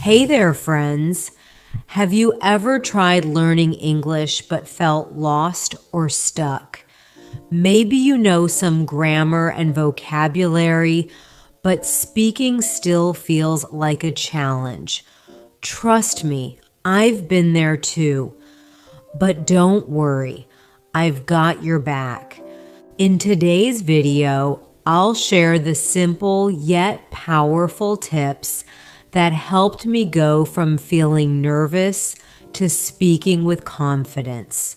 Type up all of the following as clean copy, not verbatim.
Hey there, friends. Have you ever tried learning English but felt lost or stuck? Maybe you know some grammar and vocabulary, but speaking still feels like a challenge. Trust me, I've been there too. But don't worry, I've got your back. In today's video, I'll share the simple yet powerful tips that helped me go from feeling nervous to speaking with confidence.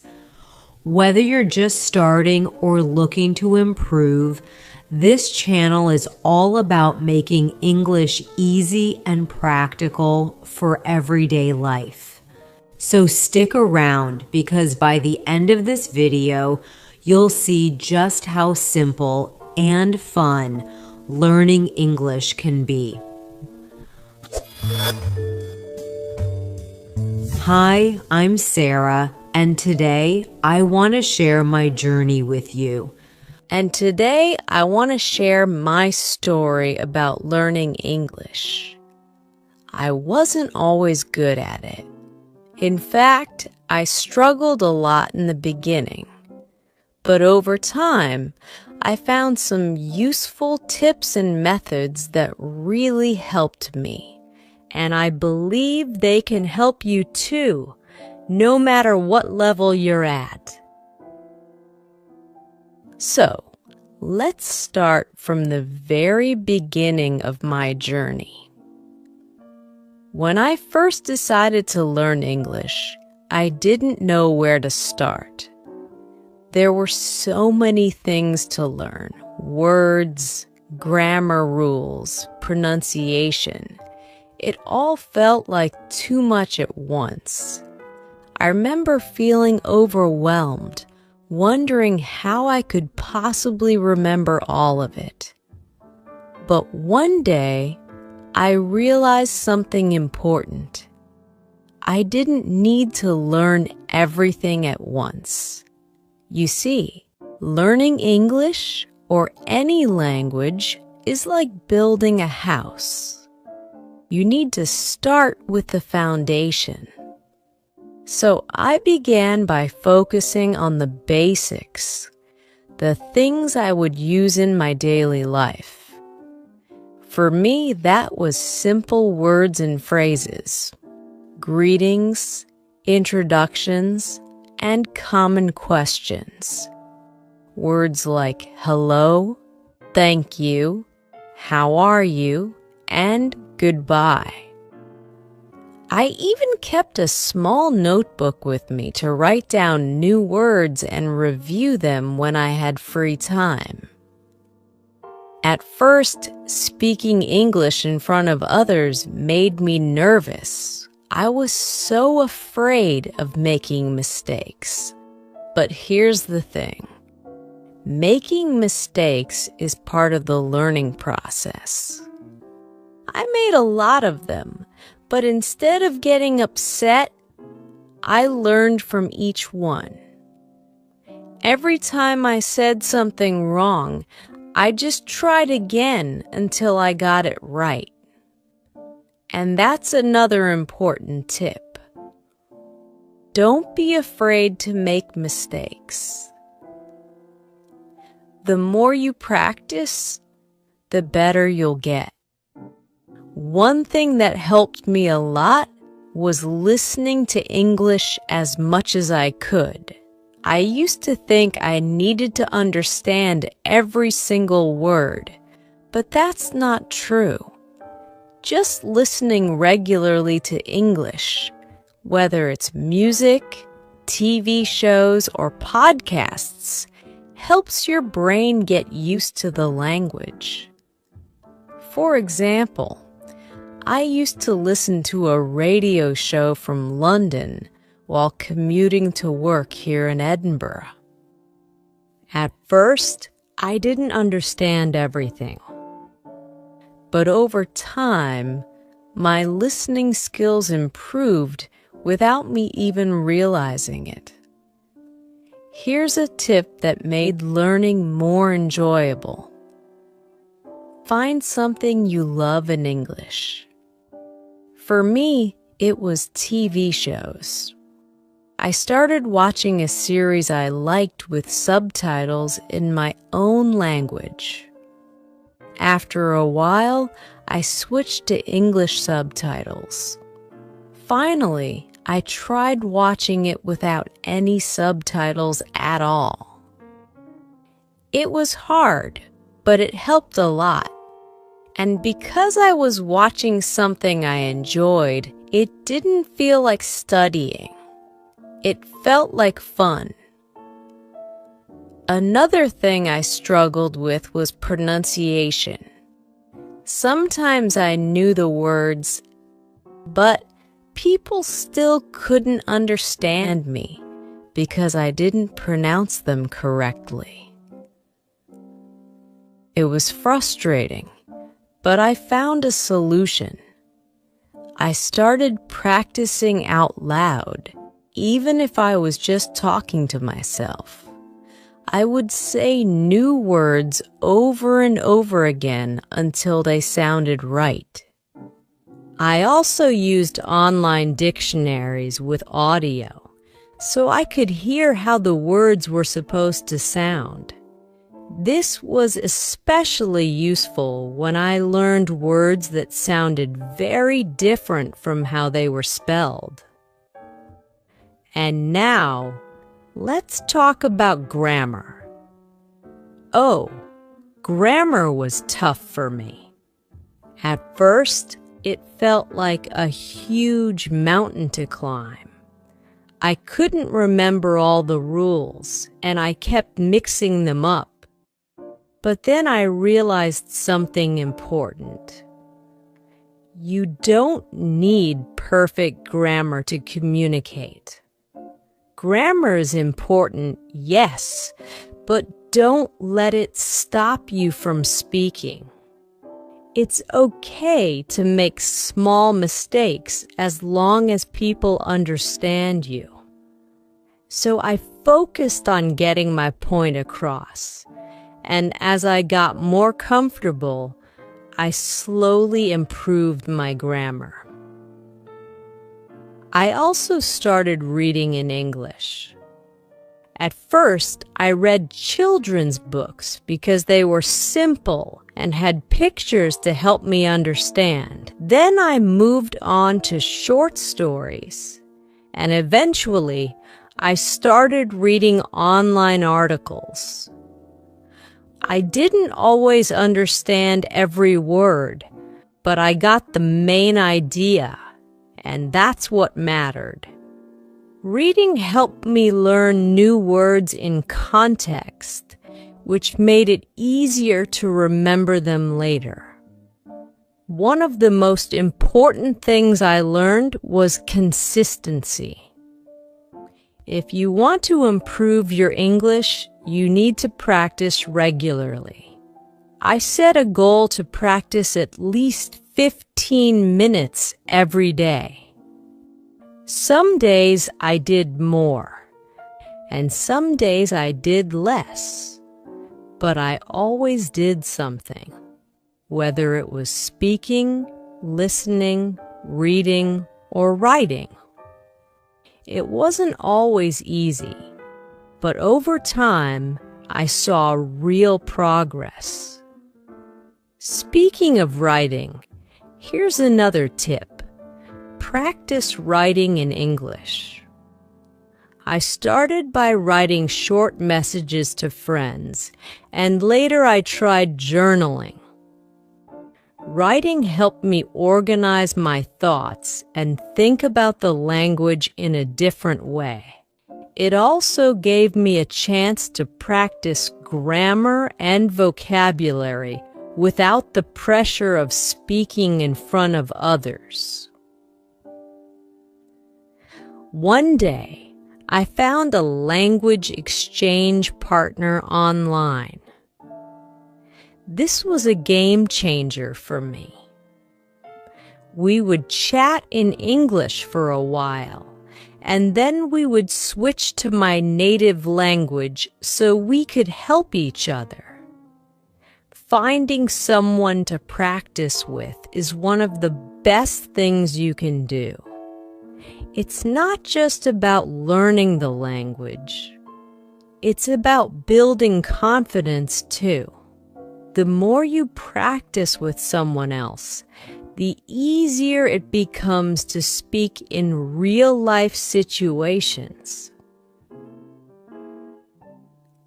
Whether you're just starting or looking to improve, this channel is all about making English easy and practical for everyday life. So stick around because by the end of this video, you'll see just how simple and fun learning English can be. Hi, I'm Sarah, and today I want to share my journey with you. And today I want to share my story about learning English. I wasn't always good at it. In fact, I struggled a lot in the beginning. But over time, I found some useful tips and methods that really helped me. And I believe they can help you too, no matter what level you're at. So, let's start from the very beginning of my journey. When I first decided to learn English, I didn't know where to start. There were so many things to learn: words, grammar rules, pronunciation. It all felt like too much at once. I remember feeling overwhelmed, wondering how I could possibly remember all of it. But one day, I realized something important. I didn't need to learn everything at once. You see, learning English or any language is like building a house. You need to start with the foundation. So I began by focusing on the basics, the things I would use in my daily life. For me, that was simple words and phrases, greetings, introductions, and common questions. Words like hello, thank you, how are you, and goodbye. I even kept a small notebook with me to write down new words and review them when I had free time. At first, speaking English in front of others made me nervous. I was so afraid of making mistakes. But here's the thing. Making mistakes is part of the learning process. I made a lot of them, but instead of getting upset, I learned from each one. Every time I said something wrong, I just tried again until I got it right. And that's another important tip. Don't be afraid to make mistakes. The more you practice, the better you'll get. One thing that helped me a lot was listening to English as much as I could. I used to think I needed to understand every single word, but that's not true. Just listening regularly to English, whether it's music, TV shows, or podcasts, helps your brain get used to the language. For example, I used to listen to a radio show from London while commuting to work here in Edinburgh. At first, I didn't understand everything. But over time, my listening skills improved without me even realizing it. Here's a tip that made learning more enjoyable. Find something you love in English. For me, it was TV shows. I started watching a series I liked with subtitles in my own language. After a while, I switched to English subtitles. Finally, I tried watching it without any subtitles at all. It was hard, but it helped a lot. And because I was watching something I enjoyed, it didn't feel like studying. It felt like fun. Another thing I struggled with was pronunciation. Sometimes I knew the words, but people still couldn't understand me because I didn't pronounce them correctly. It was frustrating, but I found a solution. I started practicing out loud, even if I was just talking to myself. I would say new words over and over again until they sounded right. I also used online dictionaries with audio, so I could hear how the words were supposed to sound. This was especially useful when I learned words that sounded very different from how they were spelled. And now, let's talk about grammar. Oh, grammar was tough for me. At first, it felt like a huge mountain to climb. I couldn't remember all the rules, and I kept mixing them up. But then I realized something important. You don't need perfect grammar to communicate. Grammar is important, yes, but don't let it stop you from speaking. It's okay to make small mistakes as long as people understand you. So I focused on getting my point across. And as I got more comfortable, I slowly improved my grammar. I also started reading in English. At first, I read children's books because they were simple and had pictures to help me understand. Then I moved on to short stories, and eventually, I started reading online articles. I didn't always understand every word, but I got the main idea, and that's what mattered. Reading helped me learn new words in context, which made it easier to remember them later. One of the most important things I learned was consistency. If you want to improve your English, you need to practice regularly. I set a goal to practice at least 15 minutes every day. Some days I did more, and some days I did less. But I always did something, whether it was speaking, listening, reading, or writing. It wasn't always easy. But over time, I saw real progress. Speaking of writing, here's another tip. Practice writing in English. I started by writing short messages to friends, and later I tried journaling. Writing helped me organize my thoughts and think about the language in a different way. It also gave me a chance to practice grammar and vocabulary without the pressure of speaking in front of others. One day, I found a language exchange partner online. This was a game changer for me. We would chat in English for a while, and then we would switch to my native language so we could help each other. Finding someone to practice with is one of the best things you can do. It's not just about learning the language. It's about building confidence too. The more you practice with someone else, the easier it becomes to speak in real-life situations.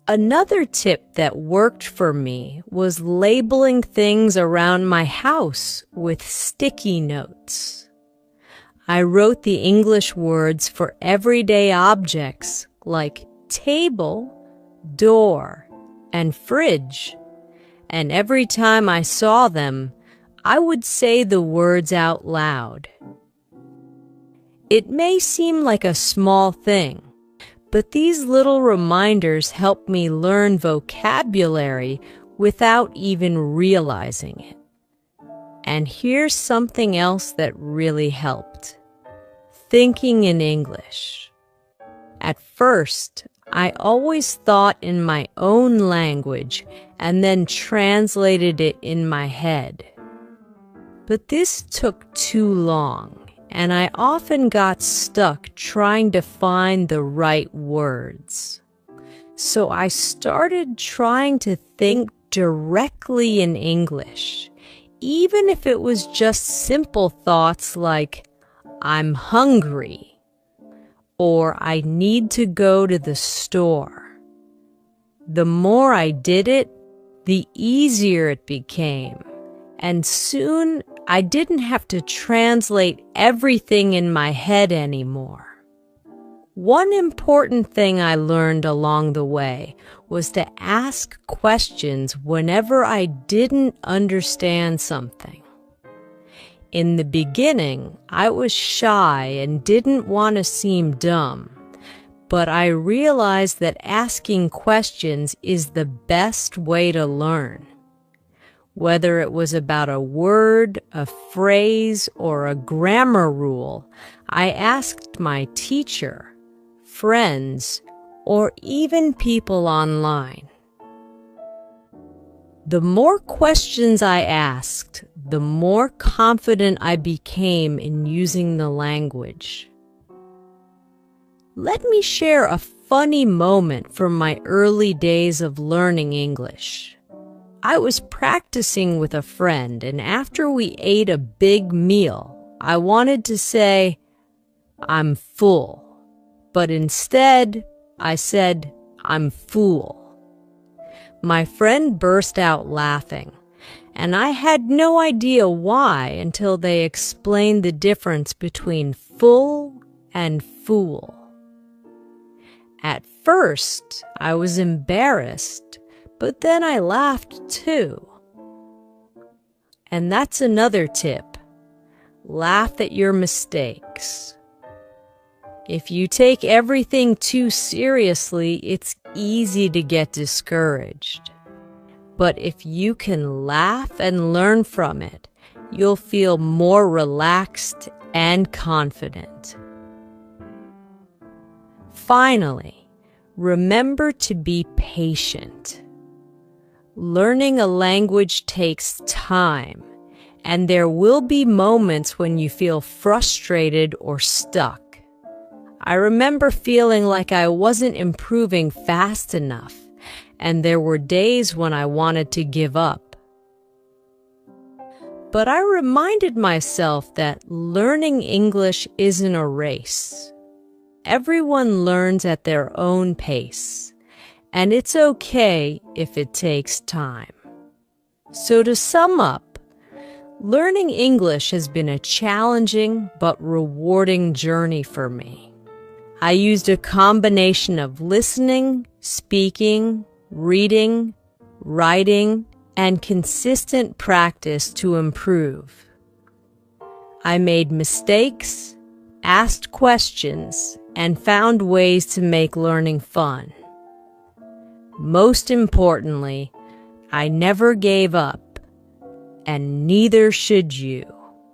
Another tip that worked for me was labeling things around my house with sticky notes. I wrote the English words for everyday objects like table, door, and fridge, and every time I saw them, I would say the words out loud. It may seem like a small thing, but these little reminders help me learn vocabulary without even realizing it. And here's something else that really helped: thinking in English. At first, I always thought in my own language and then translated it in my head. But this took too long, and I often got stuck trying to find the right words. So I started trying to think directly in English, even if it was just simple thoughts like, I'm hungry, or I need to go to the store. The more I did it, the easier it became, and soon I didn't have to translate everything in my head anymore. One important thing I learned along the way was to ask questions whenever I didn't understand something. In the beginning, I was shy and didn't want to seem dumb, but I realized that asking questions is the best way to learn. Whether it was about a word, a phrase, or a grammar rule, I asked my teacher, friends, or even people online. The more questions I asked, the more confident I became in using the language. Let me share a funny moment from my early days of learning English. I was practicing with a friend, and after we ate a big meal, I wanted to say, I'm full, but instead I said, I'm fool. My friend burst out laughing, and I had no idea why until they explained the difference between full and fool. At first, I was embarrassed, but then I laughed too. And that's another tip. Laugh at your mistakes. If you take everything too seriously, it's easy to get discouraged. But if you can laugh and learn from it, you'll feel more relaxed and confident. Finally, remember to be patient. Learning a language takes time, and there will be moments when you feel frustrated or stuck. I remember feeling like I wasn't improving fast enough, and there were days when I wanted to give up. But I reminded myself that learning English isn't a race. Everyone learns at their own pace, and it's okay if it takes time. So to sum up, learning English has been a challenging but rewarding journey for me. I used a combination of listening, speaking, reading, writing, and consistent practice to improve. I made mistakes, asked questions, and found ways to make learning fun. Most importantly, I never gave up, and neither should you,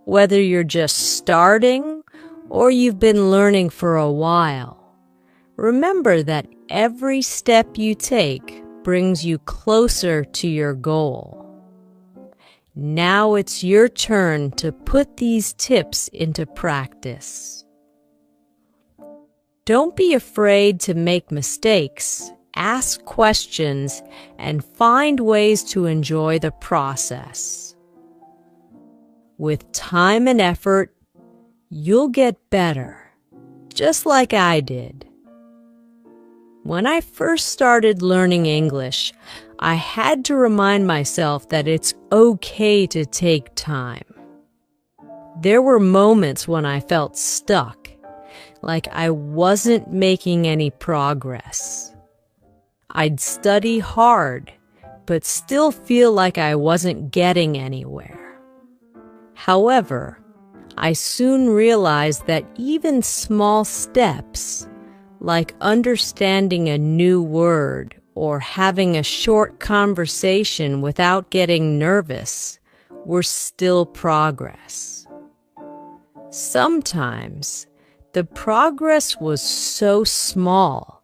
whether you're just starting or you've been learning for a while. Remember that every step you take brings you closer to your goal. Now it's your turn to put these tips into practice. Don't be afraid to make mistakes, ask questions, and find ways to enjoy the process. With time and effort, you'll get better, just like I did. When I first started learning English, I had to remind myself that it's okay to take time. There were moments when I felt stuck, like I wasn't making any progress. I'd study hard, but still feel like I wasn't getting anywhere. However, I soon realized that even small steps, like understanding a new word or having a short conversation without getting nervous, were still progress. Sometimes, the progress was so small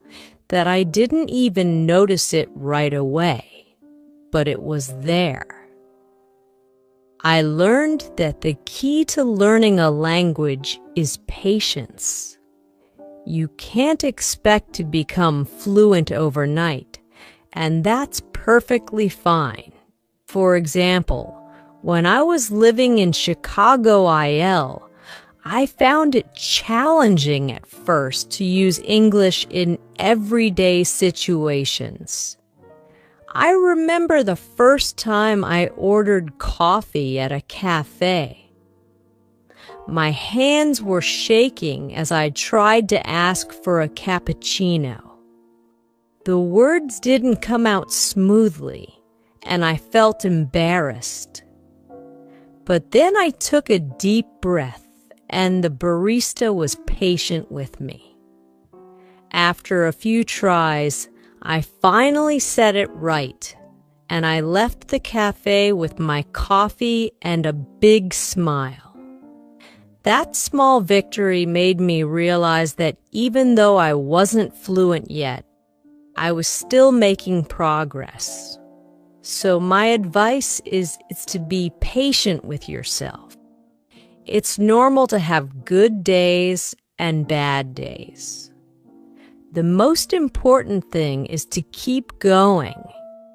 that I didn't even notice it right away, but it was there. I learned that the key to learning a language is patience. You can't expect to become fluent overnight, and that's perfectly fine. For example, when I was living in Chicago, IL, I found it challenging at first to use English in everyday situations. I remember the first time I ordered coffee at a cafe. My hands were shaking as I tried to ask for a cappuccino. The words didn't come out smoothly, and I felt embarrassed. But then I took a deep breath, and the barista was patient with me. After a few tries, I finally said it right, and I left the cafe with my coffee and a big smile. That small victory made me realize that even though I wasn't fluent yet, I was still making progress. So my advice is to be patient with yourself. It's normal to have good days and bad days. The most important thing is to keep going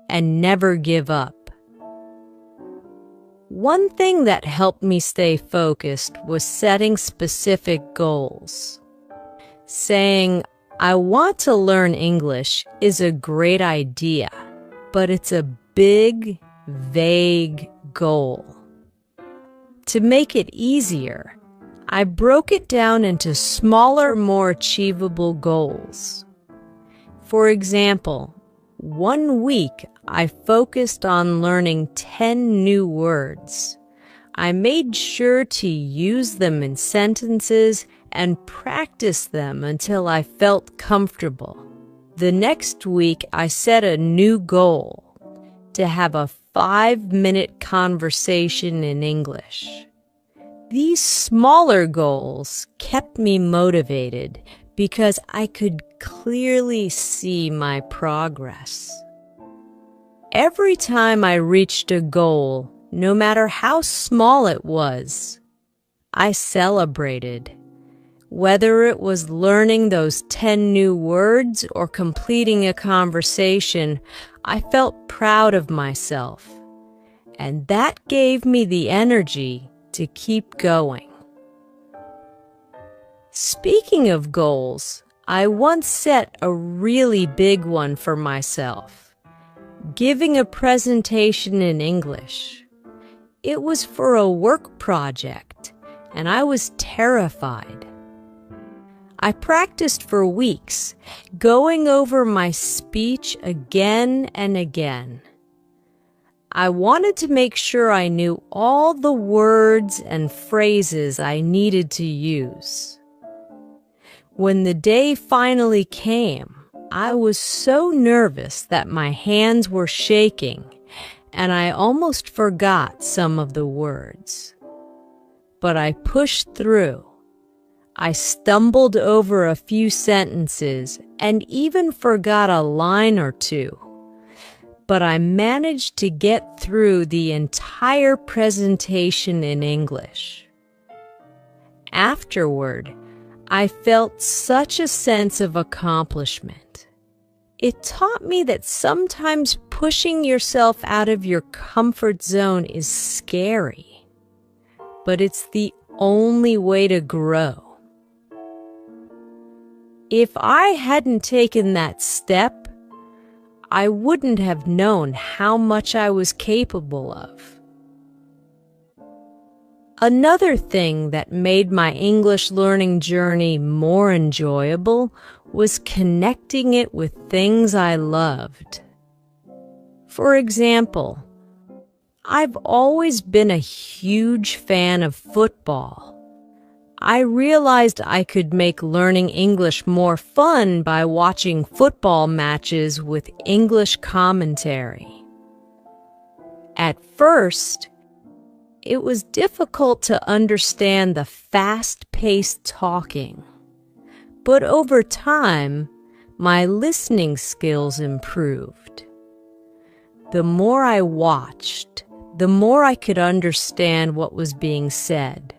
and never give up. One thing that helped me stay focused was setting specific goals. Saying, "I want to learn English" is a great idea, but it's a big, vague goal. To make it easier, I broke it down into smaller, more achievable goals. For example, one week I focused on learning 10 new words. I made sure to use them in sentences and practice them until I felt comfortable. The next week, I set a new goal: to have a 5-minute conversation in English. These smaller goals kept me motivated because I could clearly see my progress. Every time I reached a goal, no matter how small it was, I celebrated. Whether it was learning those 10 new words or completing a conversation, I felt proud of myself. And that gave me the energy to keep going. Speaking of goals, I once set a really big one for myself: giving a presentation in English. It was for a work project, and I was terrified. I practiced for weeks, going over my speech again and again. I wanted to make sure I knew all the words and phrases I needed to use. When the day finally came, I was so nervous that my hands were shaking, and I almost forgot some of the words. But I pushed through. I stumbled over a few sentences and even forgot a line or two. but I managed to get through the entire presentation in English. Afterward, I felt such a sense of accomplishment. It taught me that sometimes pushing yourself out of your comfort zone is scary, but it's the only way to grow. If I hadn't taken that step, I wouldn't have known how much I was capable of. Another thing that made my English learning journey more enjoyable was connecting it with things I loved. For example, I've always been a huge fan of football. I realized I could make learning English more fun by watching football matches with English commentary. At first, it was difficult to understand the fast-paced talking, but over time, my listening skills improved. The more I watched, the more I could understand what was being said.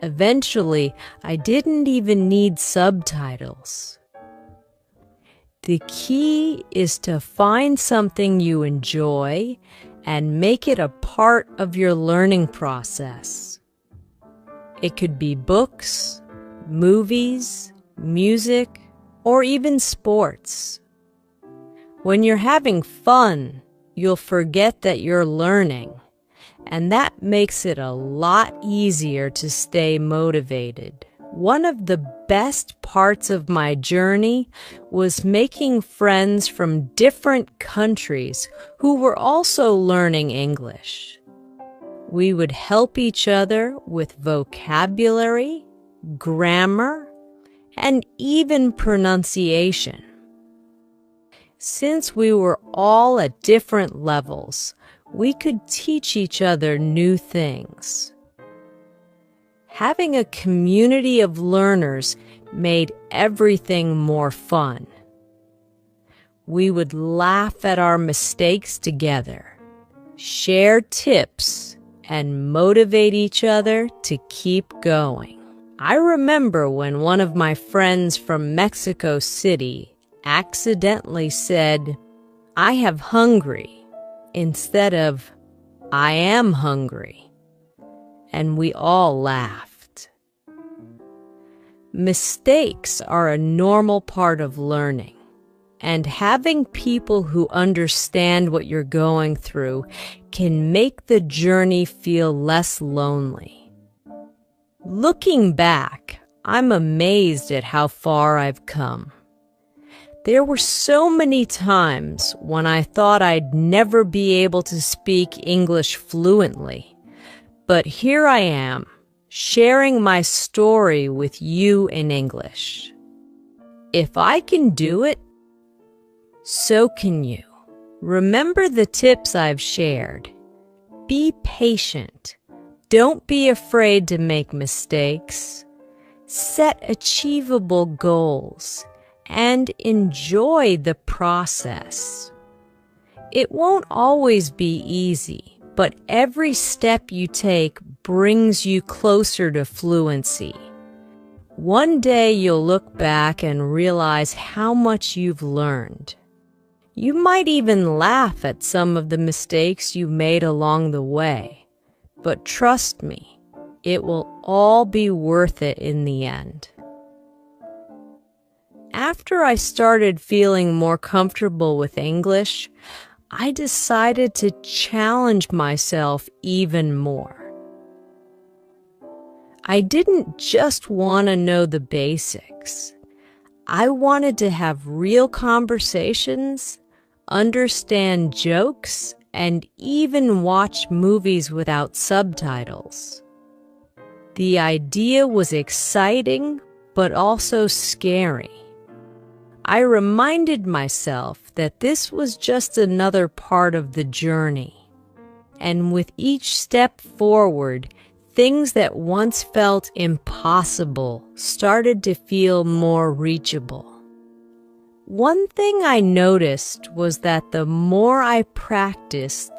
Eventually, I didn't even need subtitles. The key is to find something you enjoy and make it a part of your learning process. It could be books, movies, music, or even sports. When you're having fun, you'll forget that you're learning. And that makes it a lot easier to stay motivated. One of the best parts of my journey was making friends from different countries who were also learning English. We would help each other with vocabulary, grammar, and even pronunciation. Since we were all at different levels, we could teach each other new things. Having a community of learners made everything more fun. We would laugh at our mistakes together, share tips, and motivate each other to keep going. I remember when one of my friends from Mexico City accidentally said, "I have hungry," instead of, "I am hungry," and we all laughed. Mistakes are a normal part of learning, and having people who understand what you're going through can make the journey feel less lonely. Looking back, I'm amazed at how far I've come. There were so many times when I thought I'd never be able to speak English fluently, but here I am, sharing my story with you in English. If I can do it, so can you. Remember the tips I've shared. Be patient. Don't be afraid to make mistakes. Set achievable goals. And enjoy the process. It won't always be easy, but every step you take brings you closer to fluency. One day you'll look back and realize how much you've learned. You might even laugh at some of the mistakes you made along the way, but trust me, it will all be worth it in the end. After I started feeling more comfortable with English, I decided to challenge myself even more. I didn't just want to know the basics. I wanted to have real conversations, understand jokes, and even watch movies without subtitles. The idea was exciting, but also scary. I reminded myself that this was just another part of the journey. And with each step forward, things that once felt impossible started to feel more reachable. One thing I noticed was that the more I practiced,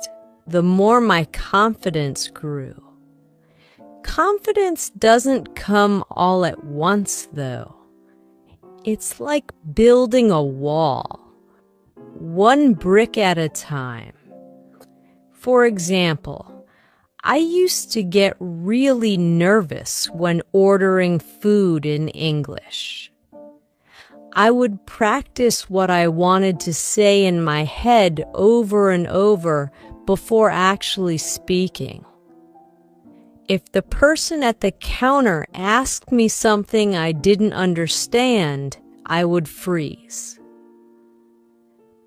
the more my confidence grew. Confidence doesn't come all at once, though. It's like building a wall, one brick at a time. For example, I used to get really nervous when ordering food in English. I would practice what I wanted to say in my head over and over before actually speaking. If the person at the counter asked me something I didn't understand, I would freeze.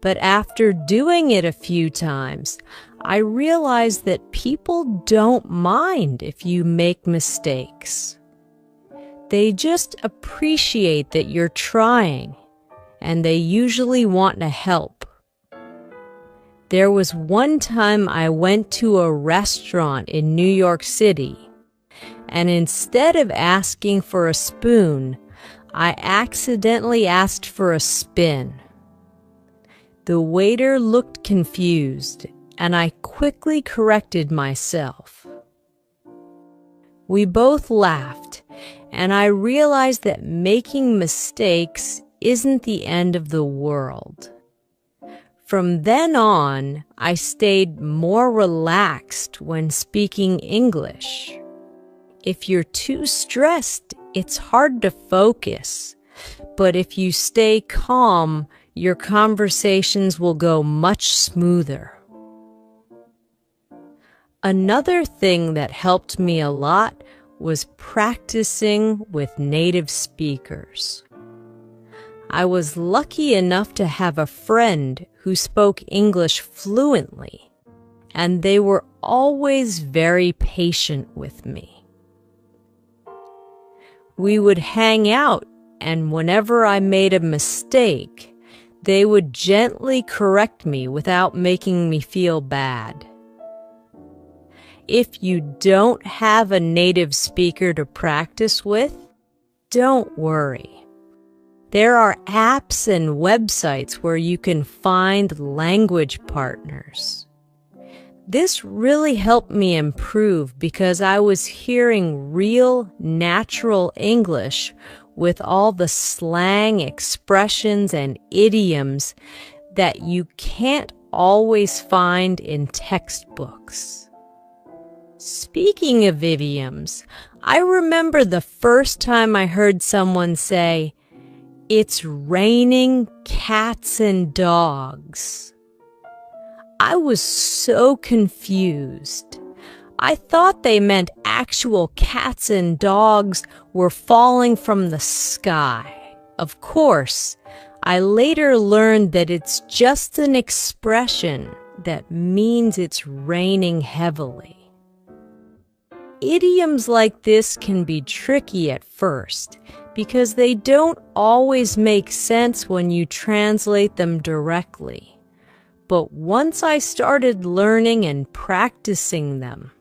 But after doing it a few times, I realized that people don't mind if you make mistakes. They just appreciate that you're trying, and they usually want to help. There was one time I went to a restaurant in New York City, and instead of asking for a spoon, I accidentally asked for a spin. The waiter looked confused, and I quickly corrected myself. We both laughed, and I realized that making mistakes isn't the end of the world. From then on, I stayed more relaxed when speaking English. If you're too stressed, it's hard to focus. But if you stay calm, your conversations will go much smoother. Another thing that helped me a lot was practicing with native speakers. I was lucky enough to have a friend who spoke English fluently, and they were always very patient with me. We would hang out, and whenever I made a mistake, they would gently correct me without making me feel bad. If you don't have a native speaker to practice with, don't worry. There are apps and websites where you can find language partners. This really helped me improve because I was hearing real, natural English with all the slang, expressions, and idioms that you can't always find in textbooks. Speaking of idioms, I remember the first time I heard someone say, "It's raining cats and dogs." I was so confused. I thought they meant actual cats and dogs were falling from the sky. Of course, I later learned that it's just an expression that means it's raining heavily. Idioms like this can be tricky at first because they don't always make sense when you translate them directly. But once I started learning and practicing them,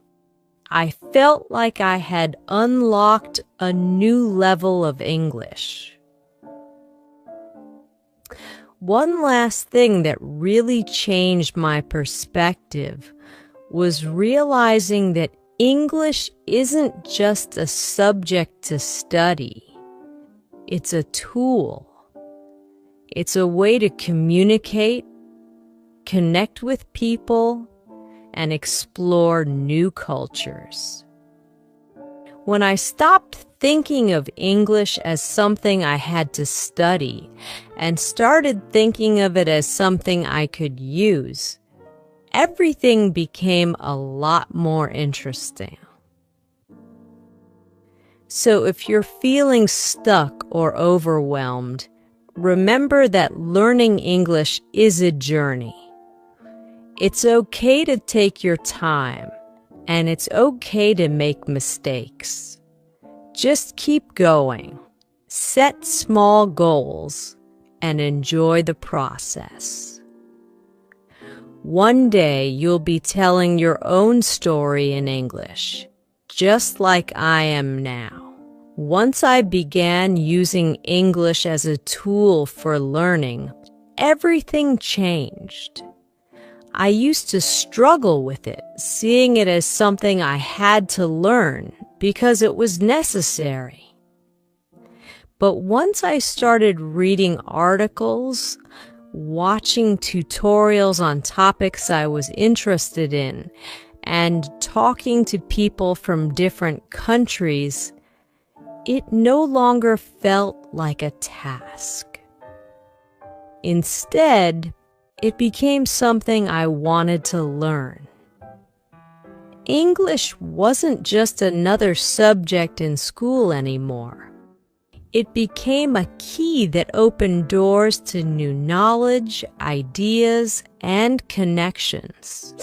I felt like I had unlocked a new level of English. One last thing that really changed my perspective was realizing that English isn't just a subject to study. It's a tool. It's a way to communicate, connect with people, and explore new cultures. When I stopped thinking of English as something I had to study and started thinking of it as something I could use, everything became a lot more interesting. So if you're feeling stuck or overwhelmed, remember that learning English is a journey. It's okay to take your time, and it's okay to make mistakes. Just keep going, set small goals, and enjoy the process. One day you'll be telling your own story in English, just like I am now. Once I began using English as a tool for learning, everything changed. I used to struggle with it, seeing it as something I had to learn because it was necessary. But once I started reading articles, watching tutorials on topics I was interested in, and talking to people from different countries, it no longer felt like a task. Instead, it became something I wanted to learn. English wasn't just another subject in school anymore. It became a key that opened doors to new knowledge, ideas, and connections.